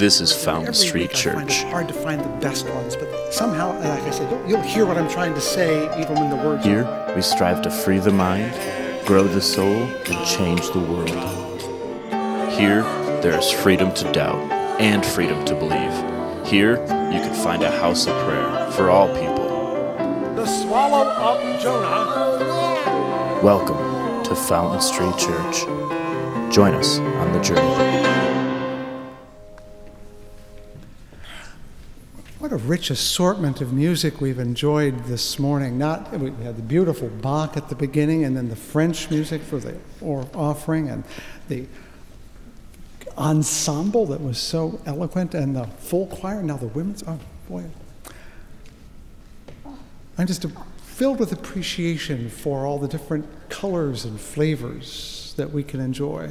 This is Fountain Street Church. I find it hard to find the best ones, but somehow, like I said, you'll hear what I'm trying to say even when the words Here, we strive to free the mind, grow the soul, and change the world. Here, there is freedom to doubt and freedom to believe. Here, you can find a house of prayer for all people. The swallow of Jonah. Welcome to Fountain Street Church. Join us on the journey. What a rich assortment of music we've enjoyed this morning. We had the beautiful Bach at the beginning, and then the French music for the offering, and the ensemble that was so eloquent, and the full choir. Now the women's, oh boy. I'm just filled with appreciation for all the different colors and flavors that we can enjoy.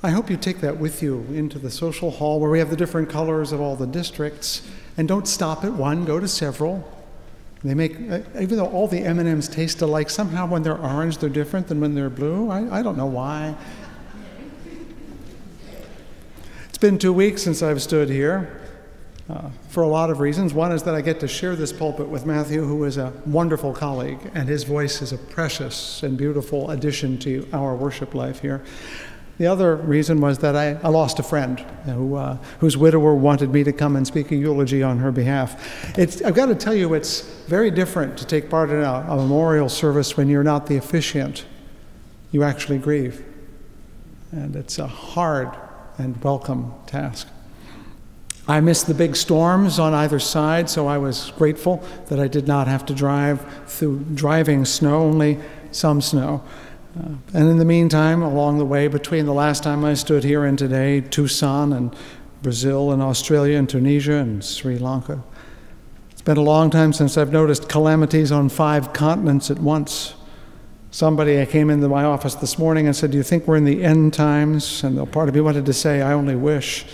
I hope you take that with you into the social hall where we have the different colors of all the districts. And don't stop at one, go to several. They make, even though all the M&Ms taste alike, somehow when they're orange, they're different than when they're blue. I don't know why. It's been 2 weeks since I've stood here for a lot of reasons. One is that I get to share this pulpit with Matthew, who is a wonderful colleague, and his voice is a precious and beautiful addition to our worship life here. The other reason was that I lost a friend whose widower wanted me to come and speak a eulogy on her behalf. I've got to tell you, it's very different to take part in a memorial service when you're not the officiant. You actually grieve. And it's a hard and welcome task. I missed the big storms on either side, so I was grateful that I did not have to drive through driving snow, only some snow. And in the meantime, along the way, between the last time I stood here and today, Tucson and Brazil and Australia and Tunisia and Sri Lanka. It's been a long time since I've noticed calamities on 5 continents at once. I came into my office this morning and said, "Do you think we're in the end times?" And part of me wanted to say, "I only wish."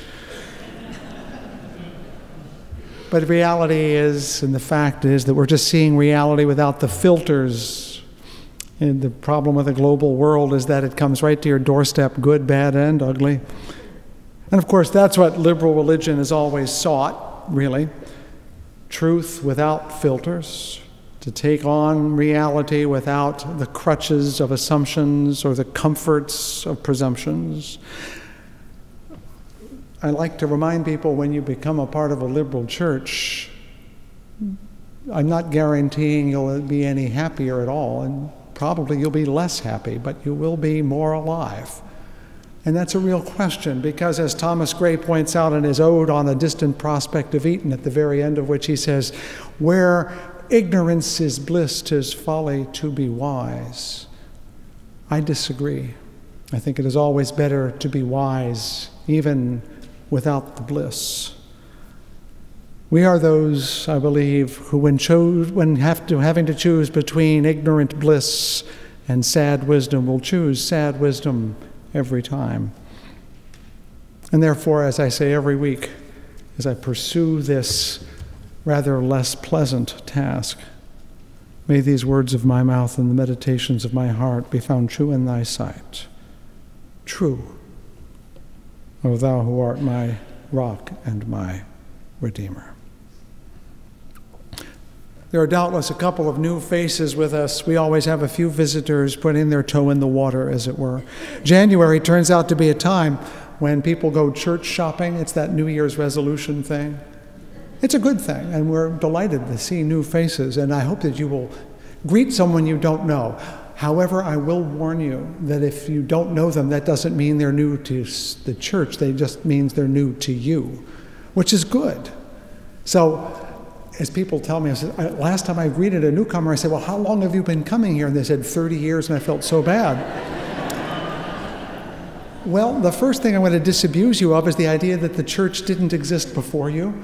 But the reality is, and the fact is, that we're just seeing reality without the filters. And the problem with the global world is that it comes right to your doorstep, good, bad, and ugly. And of course, that's what liberal religion has always sought, really. Truth without filters, to take on reality without the crutches of assumptions or the comforts of presumptions. I like to remind people, when you become a part of a liberal church, I'm not guaranteeing you'll be any happier at all, and probably you'll be less happy, but you will be more alive. And that's a real question, because as Thomas Gray points out in his ode on a distant prospect of Eton, at the very end of which he says, "Where ignorance is bliss, 'tis folly to be wise." I disagree. I think it is always better to be wise, even without the bliss. We are those, I believe, who when having to choose between ignorant bliss and sad wisdom, will choose sad wisdom every time. And therefore, as I say every week, as I pursue this rather less pleasant task, may these words of my mouth and the meditations of my heart be found true in thy sight. True, O thou who art my rock and my Redeemer. There are doubtless a couple of new faces with us. We always have a few visitors putting their toe in the water, as it were. January turns out to be a time when people go church shopping. It's that New Year's resolution thing. It's a good thing, and we're delighted to see new faces, and I hope that you will greet someone you don't know. However, I will warn you that if you don't know them, that doesn't mean they're new to the church. They just means they're new to you, which is good. So, as people tell me, I said, last time I greeted a newcomer, I said, "Well, how long have you been coming here?" And they said, 30 years, and I felt so bad. Well, the first thing I'm going to disabuse you of is the idea that the church didn't exist before you,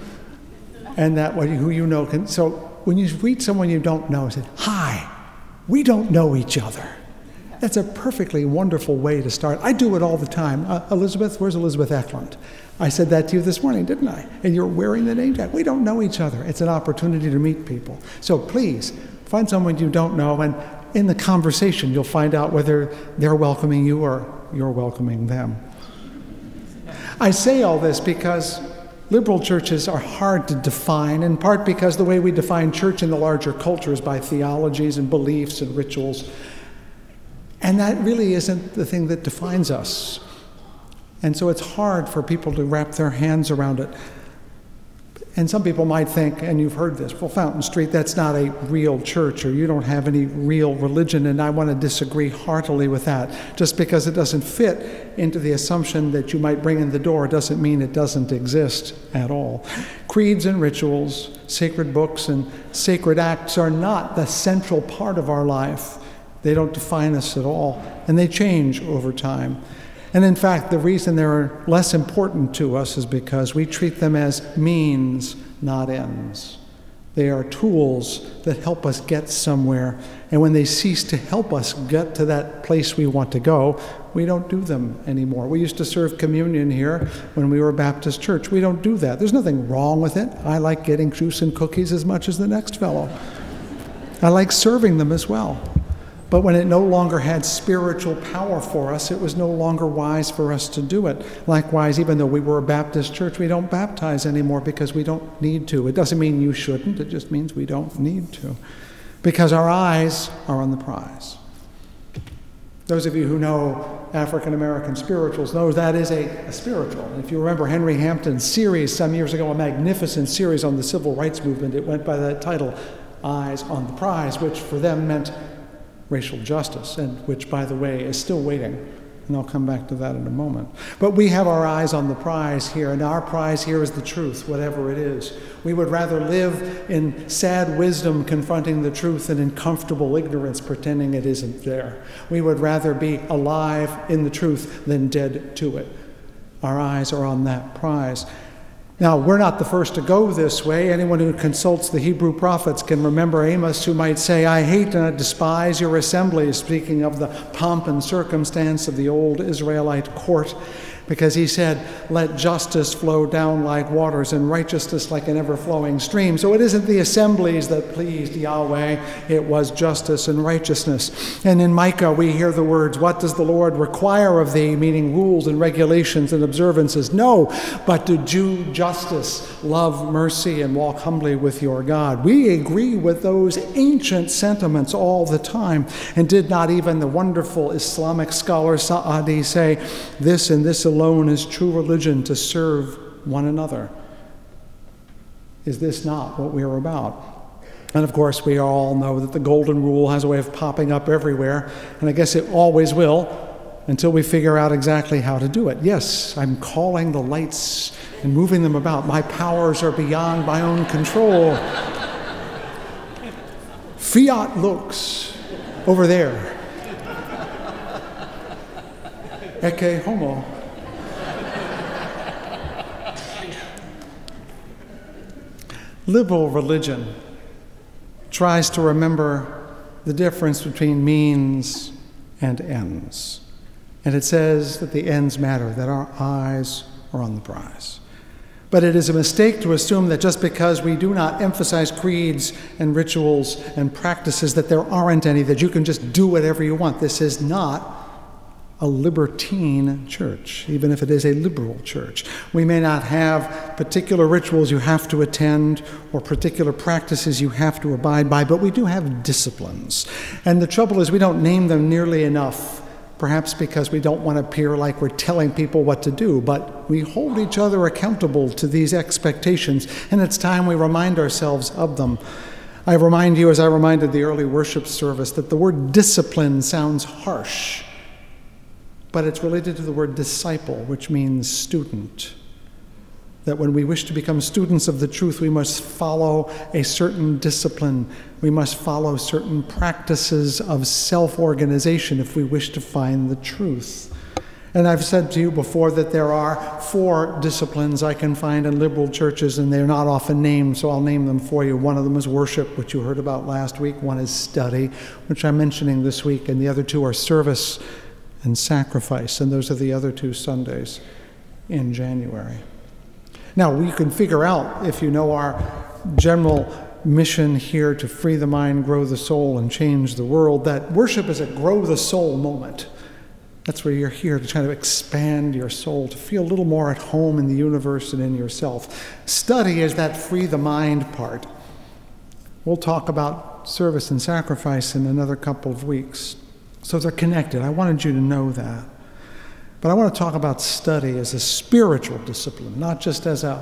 and that who you know can. So when you greet someone you don't know, say, "Hi, we don't know each other." That's a perfectly wonderful way to start. I do it all the time. Elizabeth, where's Elizabeth Eklund? I said that to you this morning, didn't I? And you're wearing the name tag. We don't know each other. It's an opportunity to meet people. So please, find someone you don't know, and in the conversation, you'll find out whether they're welcoming you or you're welcoming them. I say all this because liberal churches are hard to define, in part because the way we define church in the larger culture is by theologies and beliefs and rituals. And that really isn't the thing that defines us. And so it's hard for people to wrap their hands around it. And some people might think, and you've heard this, well, Fountain Street, that's not a real church, or you don't have any real religion, and I want to disagree heartily with that. Just because it doesn't fit into the assumption that you might bring in the door doesn't mean it doesn't exist at all. Creeds and rituals, sacred books and sacred acts are not the central part of our life. They don't define us at all, and they change over time. And in fact, the reason they're less important to us is because we treat them as means, not ends. They are tools that help us get somewhere. And when they cease to help us get to that place we want to go, we don't do them anymore. We used to serve communion here when we were a Baptist church. We don't do that. There's nothing wrong with it. I like getting juice and cookies as much as the next fellow. I like serving them as well. But when it no longer had spiritual power for us, it was no longer wise for us to do it. Likewise, even though we were a Baptist church, we don't baptize anymore because we don't need to. It doesn't mean you shouldn't, it just means we don't need to. Because our eyes are on the prize. Those of you who know African American spirituals know that is a spiritual. If you remember Henry Hampton's series some years ago, a magnificent series on the civil rights movement, it went by the title, Eyes on the Prize, which for them meant racial justice, and which, by the way, is still waiting. And I'll come back to that in a moment. But we have our eyes on the prize here, and our prize here is the truth, whatever it is. We would rather live in sad wisdom confronting the truth than in comfortable ignorance pretending it isn't there. We would rather be alive in the truth than dead to it. Our eyes are on that prize. Now, we're not the first to go this way. Anyone who consults the Hebrew prophets can remember Amos, who might say, I hate and I despise your assemblies, speaking of the pomp and circumstance of the old Israelite court, because he said, let justice flow down like waters and righteousness like an ever-flowing stream. So it isn't the assemblies that pleased Yahweh, it was justice and righteousness. And in Micah we hear the words, what does the Lord require of thee, meaning rules and regulations and observances? No, but to do justice, love mercy, and walk humbly with your God. We agree with those ancient sentiments all the time. And did not even the wonderful Islamic scholar Sa'adi say, this and this alone is true religion, to serve one another? Is this not what we're about? And of course, we all know that the golden rule has a way of popping up everywhere, and I guess it always will until we figure out exactly how to do it. Yes, I'm calling the lights and moving them about. My powers are beyond my own control. Fiat lux over there. Ecce homo. Liberal religion tries to remember the difference between means and ends. And it says that the ends matter, that our eyes are on the prize. But it is a mistake to assume that just because we do not emphasize creeds and rituals and practices that there aren't any, that you can just do whatever you want. This is not a libertine church, even if it is a liberal church. We may not have particular rituals you have to attend or particular practices you have to abide by, but we do have disciplines. And the trouble is we don't name them nearly enough, perhaps because we don't want to appear like we're telling people what to do, but we hold each other accountable to these expectations, and it's time we remind ourselves of them. I remind you, as I reminded the early worship service, that the word discipline sounds harsh, but it's related to the word disciple, which means student. That when we wish to become students of the truth, we must follow a certain discipline. We must follow certain practices of self-organization if we wish to find the truth. And I've said to you before that there are 4 disciplines I can find in liberal churches, and they're not often named, so I'll name them for you. One of them is worship, which you heard about last week. One is study, which I'm mentioning this week, and the other 2 are service and sacrifice, and those are the other 2 Sundays in January. Now, we can figure out, if you know our general mission here to free the mind, grow the soul, and change the world, that worship is a grow the soul moment. That's where you're here to kind of expand your soul, to feel a little more at home in the universe and in yourself. Study is that free the mind part. We'll talk about service and sacrifice in another couple of weeks. So they're connected. I wanted you to know that. But I want to talk about study as a spiritual discipline, not just as an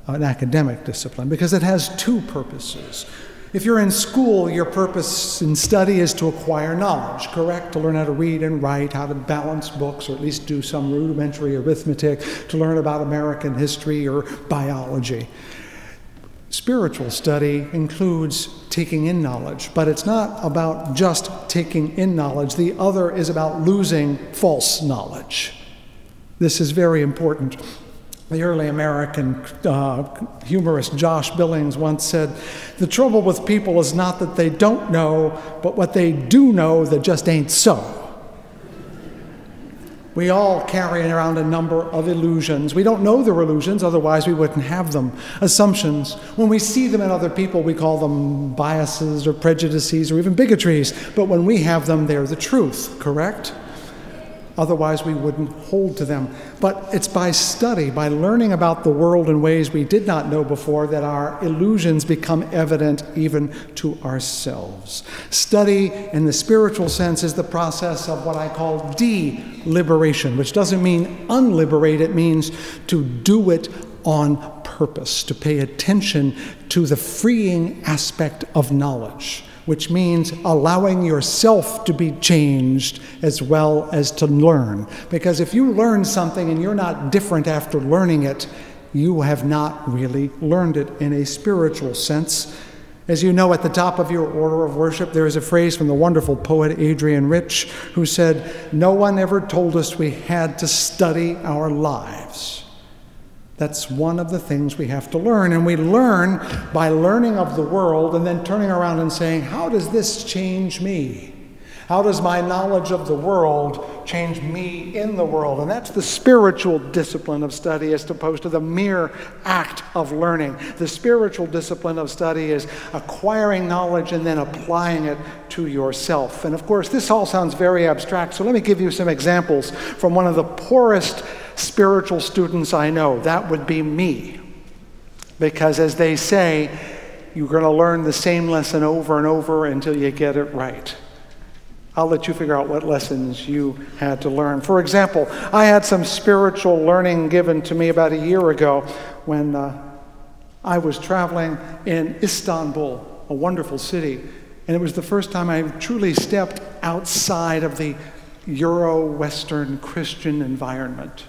academic discipline, because it has two purposes. If you're in school, your purpose in study is to acquire knowledge, correct? To learn how to read and write, how to balance books, or at least do some rudimentary arithmetic, to learn about American history or biology. Spiritual study includes taking in knowledge, but it's not about just taking in knowledge. The other is about losing false knowledge. This is very important. The early American humorist Josh Billings once said, "The trouble with people is not that they don't know, but what they do know that just ain't so." We all carry around a number of illusions. We don't know they're illusions, otherwise we wouldn't have them. Assumptions. When we see them in other people, we call them biases or prejudices or even bigotries. But when we have them, they're the truth, correct? Otherwise, we wouldn't hold to them. But it's by study, by learning about the world in ways we did not know before, that our illusions become evident even to ourselves. Study, in the spiritual sense, is the process of what I call deliberation, which doesn't mean unliberate. It means to do it on purpose, to pay attention to the freeing aspect of knowledge, which means allowing yourself to be changed as well as to learn. Because if you learn something and you're not different after learning it, you have not really learned it in a spiritual sense. As you know, at the top of your order of worship, there is a phrase from the wonderful poet Adrian Rich, who said, "No one ever told us we had to study our lives." That's one of the things we have to learn. And we learn by learning of the world and then turning around and saying, how does this change me? How does my knowledge of the world change me in the world? And that's the spiritual discipline of study as opposed to the mere act of learning. The spiritual discipline of study is acquiring knowledge and then applying it to yourself. And of course, this all sounds very abstract, so let me give you some examples from one of the poorest spiritual students I know. That would be me. Because as they say, you're going to learn the same lesson over and over until you get it right. I'll let you figure out what lessons you had to learn. For example, I had some spiritual learning given to me about a year ago when I was traveling in Istanbul, a wonderful city. And it was the first time I truly stepped outside of the Euro-Western Christian environment.